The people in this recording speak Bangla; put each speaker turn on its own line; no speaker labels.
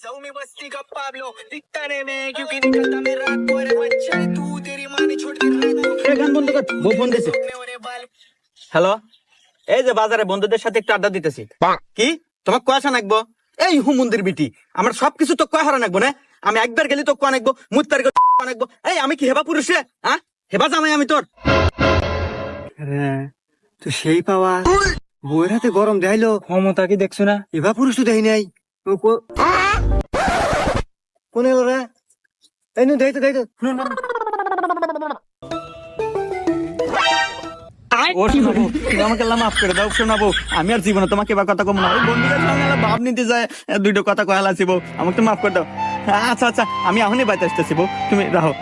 जाऊं मैं बस्ती का पाब्लो दिखता नहीं मैं क्योंकि निकलता मैं रात को रे बच्चा तू तेरी माँ ने छोड़ के रात को
এ গান বন্ধ কর, বউ ফোন দিছে।
मेरे बाल
হ্যালো, এই যে বাজারে বন্ধুদের সাথে একটু আড্ডা দিতেছি। কি তোমার কয়সা নাকবো? এই হুমন্দির বিটি, আমার সবকিছু তো কয় হারা নাকবো না? আমি একবার গেলি তো কয় নাকবো, মুত্তার নাকবো। এই আমি কি হেবা পুরুষ রে? হ্যাঁ, হেবা জামাই আমি তোর।
হ্যাঁ, তো সেই পাওয়া বউয়ের হাতে গরম দেখাইলো
ক্ষমতা কি দেখছো না?
এবার পুরুষ তো দেখি নাই কোন এলো রে? এই নো দেখ তো
ও শোনাবো, তুমি আমাকে আল্লাহ মাফ করে দাও শোনাবো। আমি আর জীবনে তোমাকে এবার কথা কম না। ওই বন্ধুদের সঙ্গে আল্লাহ ভাব নিতে যায়, দুইটা কথা কয়ালা ছিল, আমাকে তো মাফ করে দাও। আচ্ছা আচ্ছা, আমি এখনই বাইতে আসতেছি বউ, তুমি রাহো।